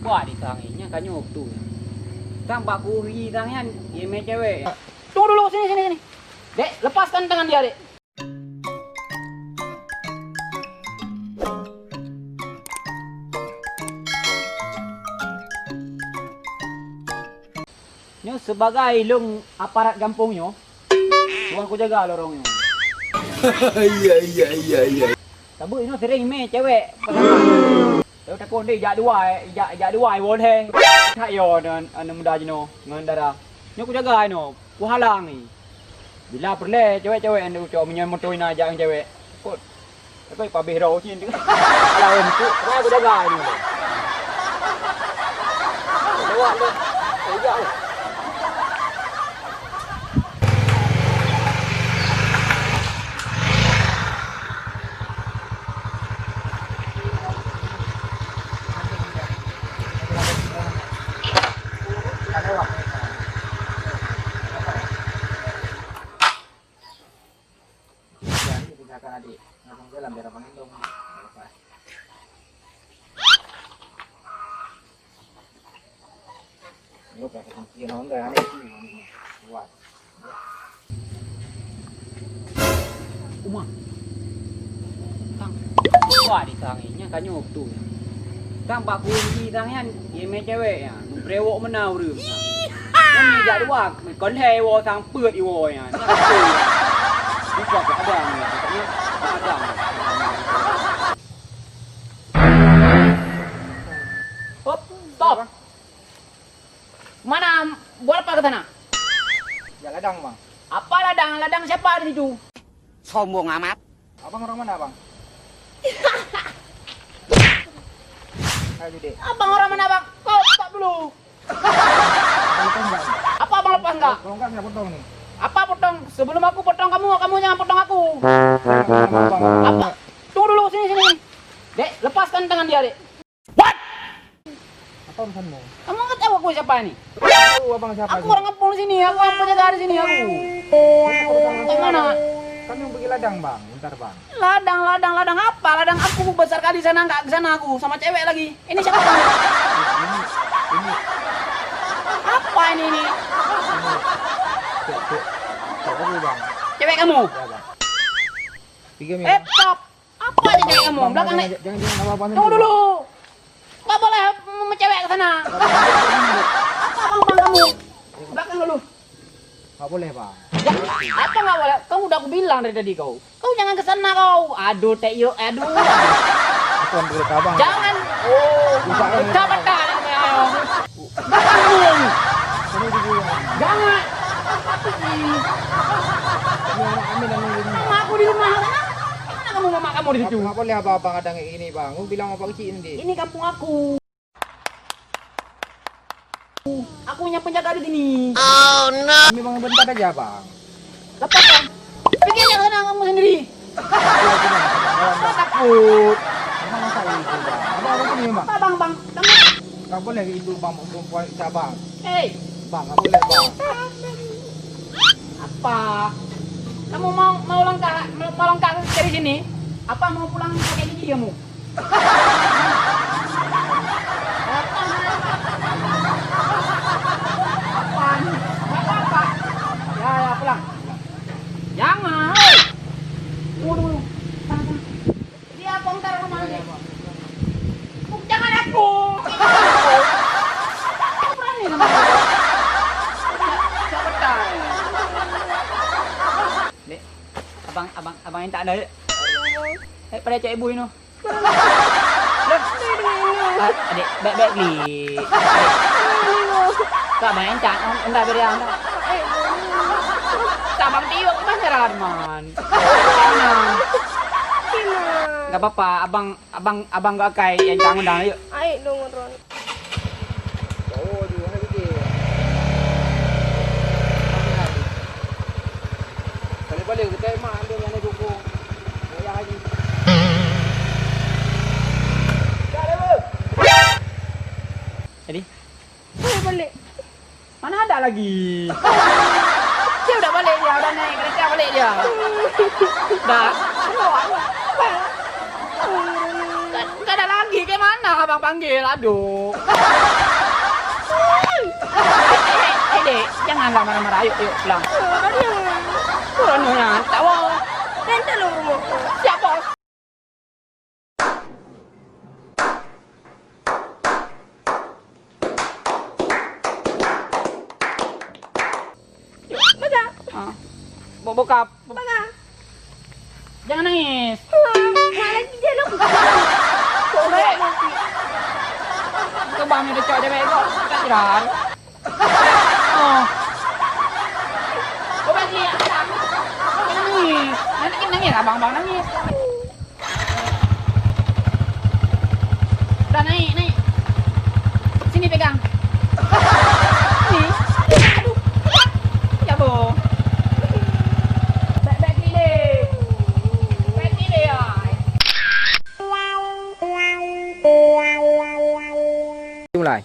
Wah, ditanginya kan nyoktu. Tang Pak Kuhi tangan, ime cewek. Tunggu dulu, sini. Dek, lepaskan tangan dia, Dek. Nyo sebagai ilung aparat kampungnya, bukan ku jaga lorongnya. Iya. Tabu ini sering me cewek. Tahu tak konde jak dua won he. Tak yo dan muda jino ngandara. Nyo ku jaga no, ku halang ni. Bila perle cewek-cewek anu cok menyen motoin aja ang cewek. Kok tapi pabeh ro cin. Lawan ku, ku jaga ni. Lewat le. Jaga le. Adik, ngomong dalam biar abang indong. Yo kayak kunci nong dah ni. Buat. Umah. Tang. Wah, ditanginya kan nyoktu. Tang Pak Kunci tangan, ime cewek ya. Nu brewok menau reuh. Ni jak dua, kon hewo sang peut iwo ya. Bisa ada ni, katanya ada. Hop, stop. Mana? Buat apa ke sana? Ya ladang bang. Apa ladang? Ladang siapa di situ? Sombong amat. Abang orang mana bang? Ayo dek. Abang orang mana bang? Kau stop dulu. Apa abang lepas enggak? Kalau enggak saya potong nih. Apa potong? Sebelum aku potong kamu jangan potong aku. Bang. Apa? Tunggu dulu, sini. Dek, lepaskan tangan dia, Dek. What? Apa urusanmu? Kamu nggak tahu aku siapa ini? Tahu abang siapa? Aku orang kampung sini, aku apa jaga di sini aku. Di mana? Kan yang pergi ladang bang, bentar bang. Ladang apa? Ladang aku besar kali sana enggak ke sana aku sama cewek lagi. Ini siapa? Ini Apa ini? Cek dulu bang. Cewek kamu? Ya bang. 3 menit. Stop. Apa aja cewek kamu? Belakang nih. Jangan apa-apa. Tunggu dulu. Nggak boleh cewek ke sana. Apa bang kamu? Belakang dulu. Nggak boleh bang. Ya, apa nggak boleh? Kamu udah aku bilang dari tadi kau. Kau jangan ke sana kau. Aduh, Teh Yo, aduh. Aku yang pergi ke abang. Jangan. Oh, dapat dah. Belakang dulu. Ini di sini. Jangan. Kami dan nunggu. Mama aku di rumah. Mana kamu mama kamu di situ? Nggak boleh abang ada kayak gini bang. Aku bilang apa kecil nanti. Ini kampung aku. Aku punya penjaga di sini. Kami bang bentar aja bang. Lepaskan. Pergi aja ke sana kamu sendiri. Apa takut? Emang masalah itu bang. Abang ini bang. Apa bang? Kamu. Nggak boleh itu bang perempuan cabang. Hei. Bang nggak boleh bang. Apa? Kamu mau langkah dari sini? Apa mau pulang pakai gigi kamu? Apa? Ya, pulang. Jangan. Tunggu. Sana. Dia bongkar rumah ini. Jangan aku. Kamu berani sama aku? Dek, abang yang tak ada. Pada cek ibu ini. Adik, baik-baik li. Kak abang yang cat, enggak beri anda. Kak abang tiwa kita nyerah man. Enggak apa-apa, abang gak kai yang cang undang yuk. Ayo dong Ron. Oh di mana gede. Balik kita emang ambil yang dukung. Ya haji. Jadi, Ayo balik. mana ada lagi? Dia udah balik dia, udah naik kereta balik dia. Dah. Gak ada lagi, kayak mana abang panggil? Aduh. janganlah marah-marah. Ayo, pulang. Tadi yang Turun ya, tak mau. rental lo rumah. Siap, bos. Baga, Bokap, baga. jangan nangis. Lagi dia lo. Sobek. Kebang udah cok deh, kok kita tirar. Oh. Bokap sih, jangan nangis. Nanti kita nangis, abang nangis. Udah naik. Sini pegang. Sini. Aduh. Ya, Bu. Baik gile. Baik gile ya. Mulai.